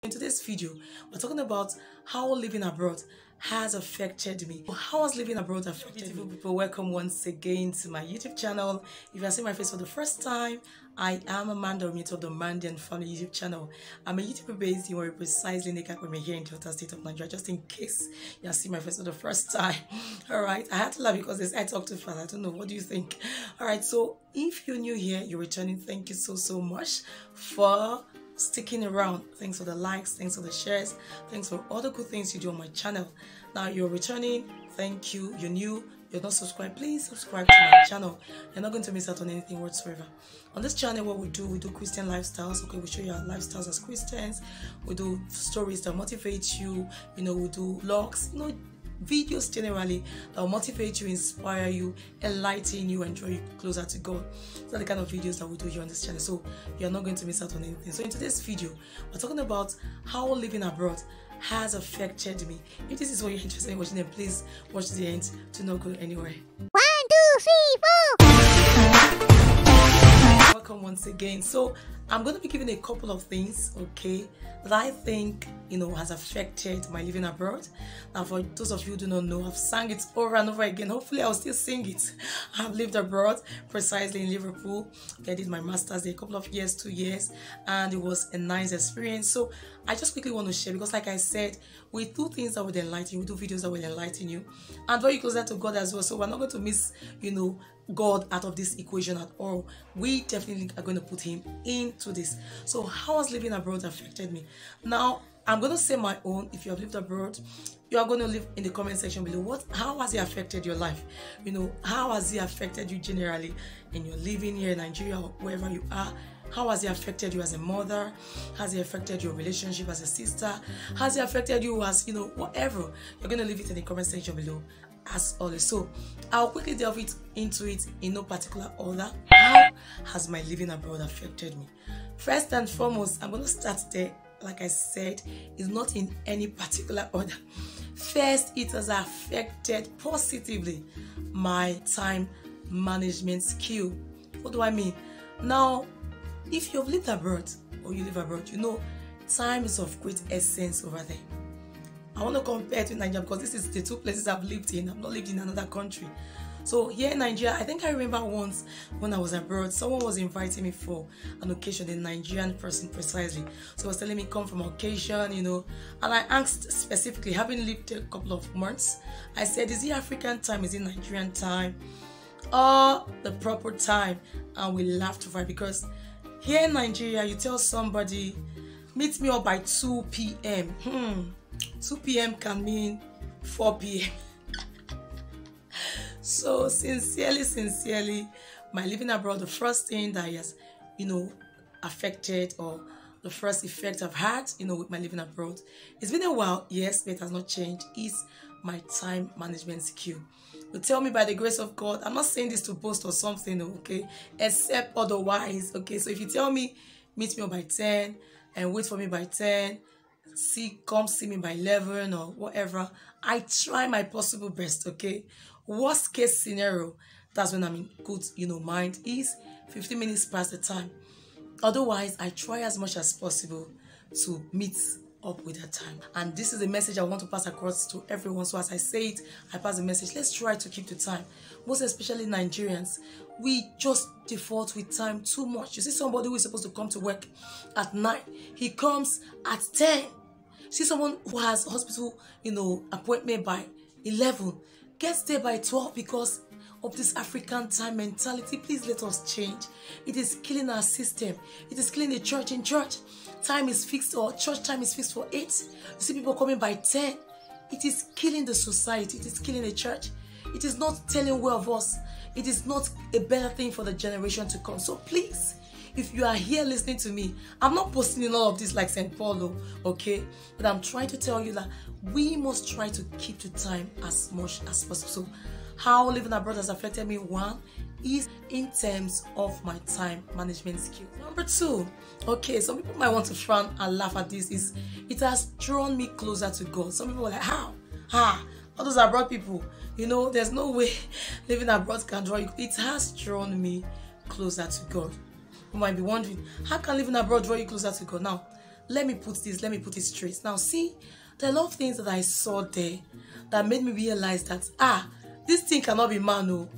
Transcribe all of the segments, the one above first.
In today's video, we're talking about how living abroad has affected me. How has living abroad affected me? People, welcome once again to my YouTube channel. If you are seeing my face for the first time, I am Amanda of the Mandy and Family YouTube channel. I'm a YouTuber based in Warri, precisely in the capital here in Delta State of Nigeria, just in case you are seeing my face for the first time. Alright, I had to laugh because I talk too fast. I don't know, what do you think? Alright, so if you're new here, you're returning, thank you so much for sticking around. Thanks for the likes, thanks for the shares, thanks for all the good things you do on my channel. Now you're returning, thank you. You're new, you're not subscribed, please subscribe to my channel. You're not going to miss out on anything whatsoever. On this channel, what we do Christian lifestyles. Okay, we show you our lifestyles as Christians. We do stories that motivate you, we do vlogs, videos generally that will motivate you, inspire you, enlighten you, and draw you closer to God. Those are the kind of videos that we do here on this channel, so you're not going to miss out on anything. So in today's video, we're talking about how living abroad has affected me. If this is what you're interested in watching, then please watch the end to not go anywhere. 1, 2, 3, 4. Welcome once again. So I'm going to be giving a couple of things, okay, that I think has affected my living abroad. Now, for those of you who do not know, I've sang it over and over again. Hopefully I'll still sing it. I've lived abroad, precisely in Liverpool. I did my master's there a couple of years, 2 years, and it was a nice experience. So I just quickly want to share, because like I said, we do things that will enlighten you, we do videos that will enlighten you and draw you closer to God as well. So we're not going to miss God out of this equation at all. We definitely are going to put him into this. So how has living abroad affected me? Now I'm going to say my own. If you have lived abroad, you are going to leave in the comment section below how has it affected your life. How has it affected you generally in your living here in Nigeria or wherever you are? How has it affected you as a mother? Has it affected your relationship as a sister? Has it affected you as whatever? You're going to leave it in the comment section below as always. So I'll quickly delve into it in no particular order. How has my living abroad affected me? First and foremost, I'm going to start there. Like I said, it's not in any particular order. First, it has affected positively my time management skill. What do I mean? Now, if you've lived abroad or you live abroad, time is of great essence over there. I want to compare it with Nigeria because this is the two places I've lived in. I've not lived in another country. So here in Nigeria, I think I remember once when I was abroad, someone was inviting me for an occasion, a Nigerian person precisely. So he was telling me come from an occasion, and I asked specifically, having lived a couple of months, I said, is it African time? Is it Nigerian time? Or the proper time? And we laughed over it because here in Nigeria, you tell somebody, meet me up by 2 p.m. 2 p.m. can mean 4 p.m. So sincerely, my living abroad, the first thing that has, affected, or the first effect I've had, with my living abroad, it's been a while, yes, but it has not changed, is my time management skill. You tell me by the grace of God, I'm not saying this to boast or something, okay, except otherwise, okay. So if you tell me, meet me up by 10 and wait for me by 10, come see me by 11 or whatever, I try my possible best, okay. Worst case scenario, that's when I'm in good mind, is 15 minutes past the time. Otherwise, I try as much as possible to meet up with that time. And this is the message I want to pass across to everyone. So as I say it, I pass the message. Let's try to keep the time. Most especially Nigerians, we just default with time too much. You see somebody who is supposed to come to work at 9, he comes at 10. See someone who has hospital appointment by 11, gets there by 12 because of this African time mentality. Please let us change. It is killing our system. It is killing the church. In church, time is fixed, or church time is fixed for 8. You see people coming by 10. It is killing the society. It is killing the church. It is not telling well of us. It is not a better thing for the generation to come. So please, if you are here listening to me, I'm not posting in all of this like St. Paulo, okay? But I'm trying to tell you that we must try to keep to time as much as possible. So how living abroad has affected me, one, is in terms of my time management skills. Number 2, okay, some people might want to frown and laugh at this, is it has drawn me closer to God. Some people are like, how? All those abroad people, there's no way living abroad can draw you. It has drawn me closer to God. You might be wondering, how can living abroad draw you closer to God? Now, let me put it straight. Now see, there are a lot of things that I saw there that made me realize that this thing cannot be man. No,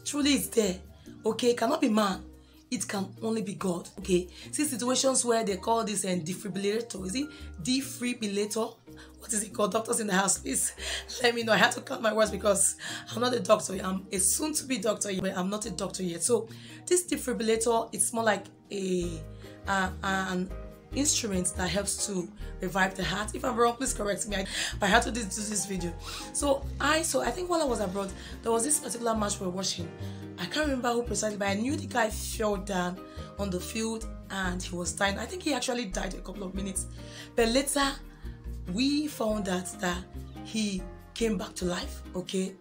truly it's there. Okay, it cannot be man. It can only be God. Okay, see situations where they call this a defibrillator. Is it defibrillator? What is it called? Doctors in the house, please let me know. I had to count my words because I'm not a doctor. I'm a soon-to-be doctor, but I'm not a doctor yet. So this defibrillator, it's more like an instrument that helps to revive the heart. If I'm wrong, please correct me. I had to do this video. So I think while I was abroad, there was this particular match we were watching. I can't remember who precisely, but I knew the guy fell down on the field and he was dying. I think he actually died a couple of minutes, but later we found out that he came back to life. Okay,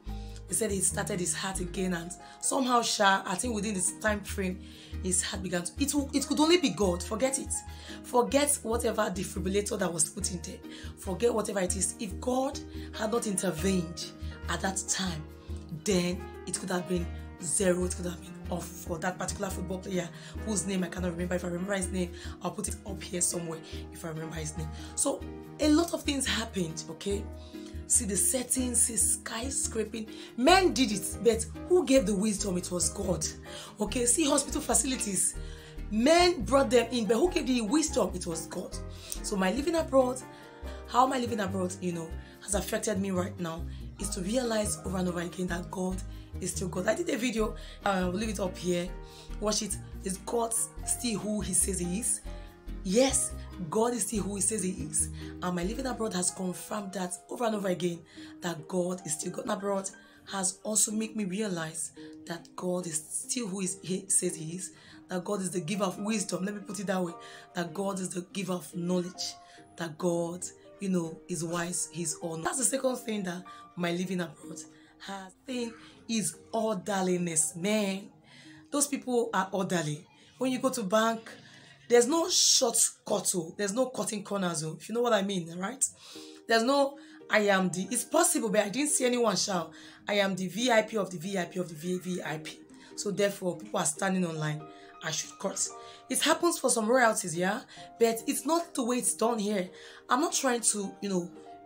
he said he started his heart again, and somehow, I think within this time frame, his heart began to. It could only be God. Forget it. Forget whatever defibrillator that was put in there. Forget whatever it is. If God had not intervened at that time, then it could have been zero. It could have been off for that particular football player whose name I cannot remember. If I remember his name, I'll put it up here somewhere if I remember his name. So a lot of things happened. Okay, see the settings, see skyscraping. Men did it, but who gave the wisdom? It was God. Okay, see hospital facilities. Men brought them in, but who gave the wisdom? It was God. So my living abroad, how my living abroad, has affected me right now is to realize over and over again that God is still God. I did a video, I will leave it up here. Watch it. Is God still who He says He is? Yes, God is still who He says He is. And my living abroad has confirmed that over and over again, that God is still God. Abroad has also made me realize that God is still who He says He is. That God is the giver of wisdom. Let me put it that way. That God is the giver of knowledge. That God, is wise. He's all. That's the second thing that my living abroad has. Thing is orderliness. Man, those people are orderly. When you go to bank, there's no shortcut. There's no cutting corners. If you know what I mean, right? There's no it's possible, but I didn't see anyone shout, I am the VIP of the VIP of the VIP. So therefore, people are standing online. I should cut. It happens for some royalties, yeah? But it's not the way it's done here. I'm not trying to,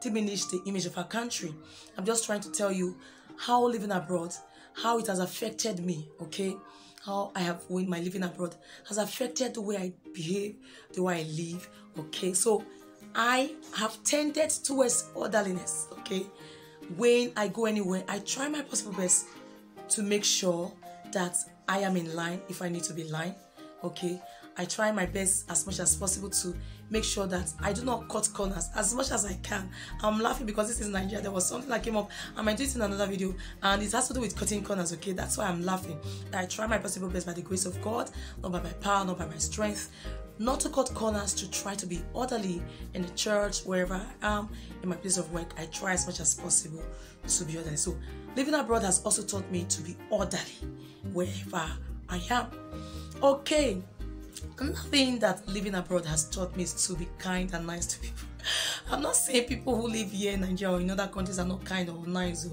diminish the image of our country. I'm just trying to tell you how living abroad, how it has affected me, okay? How I have, when my living abroad has affected the way I behave, the way I live, okay? So I have tended towards orderliness, okay? When I go anywhere, I try my possible best to make sure that I am in line if I need to be in line, okay? I try my best as much as possible to make sure that I do not cut corners as much as I can. I'm laughing because this is Nigeria. There was something that came up. I might do it in another video, and it has to do with cutting corners, okay? That's why I'm laughing. I try my possible best by the grace of God, not by my power, not by my strength, not to cut corners, to try to be orderly in the church, wherever I am, in my place of work. I try as much as possible to be orderly. So living abroad has also taught me to be orderly wherever I am. Okay, another thing that living abroad has taught me is to be kind and nice to people. I'm not saying people who live here in Nigeria or in other countries are not kind or nice.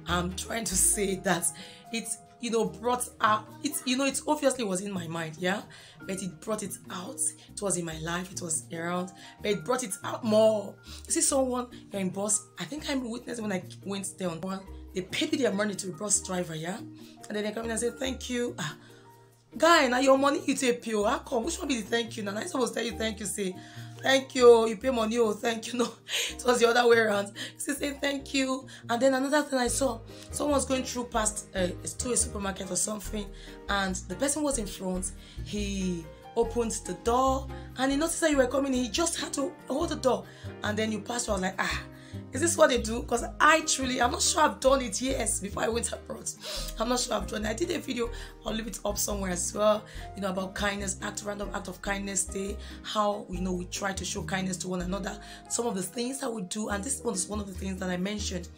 I'm trying to say that it's brought out, it obviously was in my mind, yeah, but it brought it out. It was in my life, it was around, but it brought it out more. You see someone, you're in bus, I think I witnessed when I went there on one, they paid me their money to a bus driver, yeah, and then they come in and say, thank you. Guy, now your money you take pure. How come? Which one be the thank you? Now I supposed to tell you thank you, say thank you, you pay money, oh thank you. No, it was the other way around. She say thank you. And then another thing I saw, someone was going through past to a supermarket or something, and the person was in front. He opened the door and he noticed that you were coming. He just had to hold the door, and then you passed. I was like, is this what they do? Because I'm not sure I've done it, yes, before I went abroad. I'm not sure I've done it. I did a video, I'll leave it up somewhere as well, about kindness, random act of kindness day, how, we try to show kindness to one another, some of the things that we do, and this one is one of the things that I mentioned.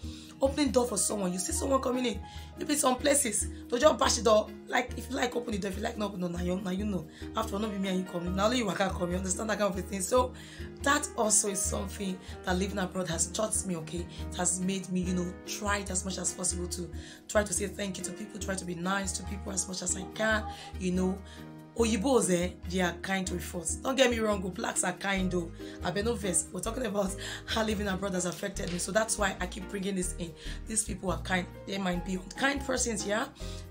Opening door for someone. You see someone coming in, maybe some places, don't just bash the door. Like, if you like, open the door. If you like, no, open the door. Now you know. After all, not be me and you come. Now only you can't come. You understand that kind of a thing. So that also is something that living abroad has taught me, okay? It has made me, try it as much as possible to try to say thank you to people, try to be nice to people as much as I can, Oyibos, they are kind to reforms. Don't get me wrong, blacks are kind though. I've been obsessed. We're talking about how living abroad has affected me. So that's why I keep bringing this in. These people are kind. They might be kind persons, yeah,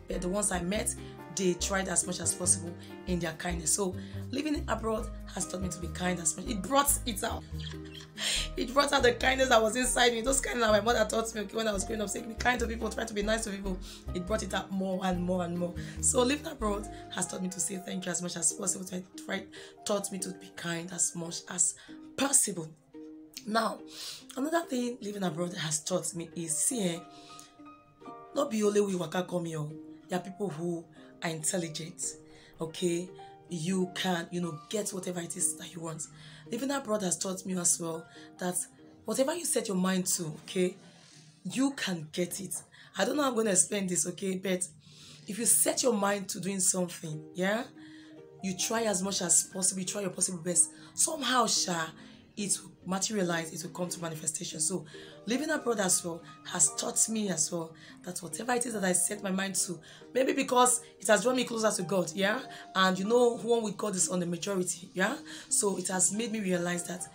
but the ones I met, they tried as much as possible in their kindness. So living abroad has taught me to be kind as much. It brought it out. It brought out the kindness that was inside me. Those kindness that my mother taught me, okay, when I was growing up, saying be kind to people, try to be nice to people. It brought it out more and more and more. So living abroad has taught me to say thank you as much as possible. Taught me to be kind as much as possible. Now, another thing living abroad has taught me is, see, not be only we waka come here. There are people who are intelligent, okay? You can, get whatever it is that you want. Living abroad has taught me as well that whatever you set your mind to, okay, you can get it. I don't know how I'm going to explain this, okay, but if you set your mind to doing something, yeah, you try as much as possible, you try your possible best, somehow, it will materialize, it will come to manifestation. So living abroad as well has taught me as well that whatever it is that I set my mind to, maybe because it has drawn me closer to God, yeah, and one with God is on the majority, yeah, so it has made me realize that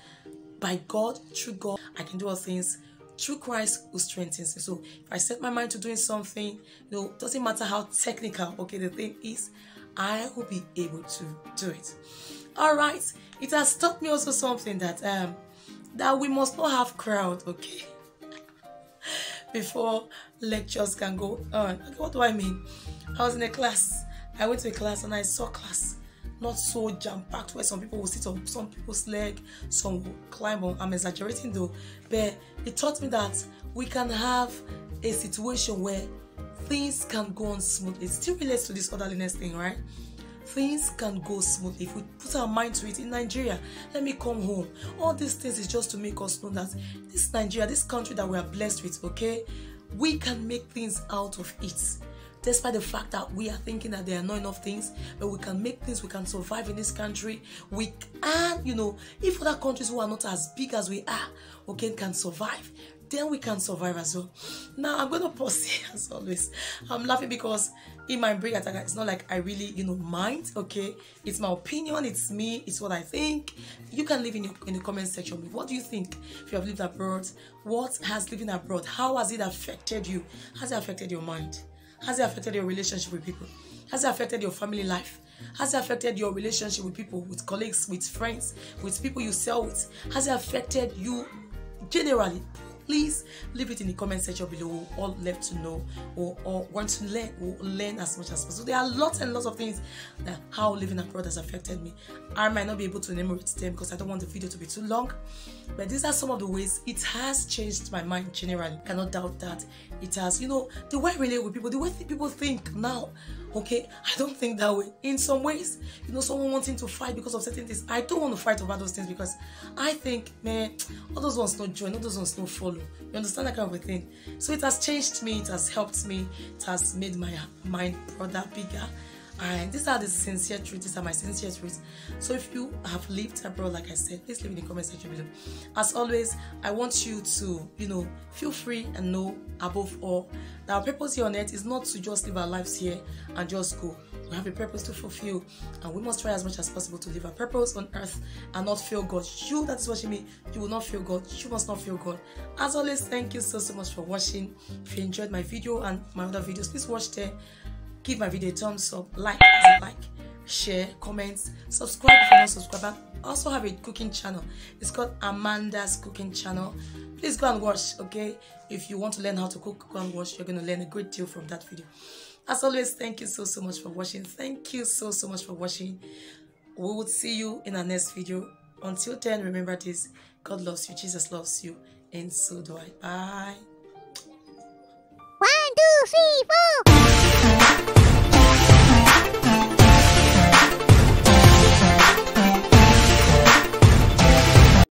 by God, through God, I can do all things through Christ who strengthens me. So if I set my mind to doing something, doesn't matter how technical, okay, the thing is, I will be able to do it. All right, it has taught me also something that that we must not have crowd, okay, before lectures can go on. Okay, what do I mean? I was in a class. I went to a class and I saw class not so jam-packed where some people will sit on some people's leg, some will climb on. I'm exaggerating though, but it taught me that we can have a situation where things can go on smoothly. It still relates to this orderliness thing, right? Things can go smoothly if we put our mind to it. In Nigeria, let me come home. All these things is just to make us know that this Nigeria, this country that we are blessed with, okay, we can make things out of it. Despite the fact that we are thinking that there are not enough things, but we can make things, we can survive in this country. We can, if other countries who are not as big as we are, okay, can survive, then we can survive as well. Now, I'm going to pause here as always. I'm laughing because in my brain attack, it's not like I really, mind, okay? It's my opinion, it's me, it's what I think. You can leave in the comment section. What do you think if you have lived abroad? What has living abroad, how has it affected you? Has it affected your mind? Has it affected your relationship with people? Has it affected your family life? Has it affected your relationship with people, with colleagues, with friends, with people you sell with? Has it affected you generally? Please leave it in the comment section below. We'll all love to know or want to learn. We'll learn as much as possible. There are lots and lots of things that how living abroad has affected me. I might not be able to enumerate them because I don't want the video to be too long. But these are some of the ways it has changed my mind generally. I cannot doubt that it has, the way I relate with people, the way people think now. Okay, I don't think that way. In some ways, someone wanting to fight because of certain things. I don't want to fight over those things because I think, man, all those ones not join, all those ones not follow. You understand that kind of a thing? So it has changed me, it has helped me, it has made my mind broader, bigger. And these are the sincere truths, these are my sincere truths. So if you have lived abroad, like I said, please leave in the comment section below. As always, I want you to, feel free and know above all that our purpose here on earth is not to just live our lives here and just go. We have a purpose to fulfill, and we must try as much as possible to live our purpose on earth and not fail God. That is what you mean. You will not fail God. You must not fail God. As always, thank you so much for watching. If you enjoyed my video and my other videos, please watch there. Give my video a thumbs up, like, share, comments, subscribe if you're not subscribed. I also have a cooking channel. It's called Amanda's Cooking Channel. Please go and watch, okay? If you want to learn how to cook, go and watch. You're going to learn a great deal from that video. As always, thank you so much for watching. Thank you so much for watching. We will see you in our next video. Until then, remember this: God loves you, Jesus loves you, and so do I. Bye. 1, 2, 3, 4.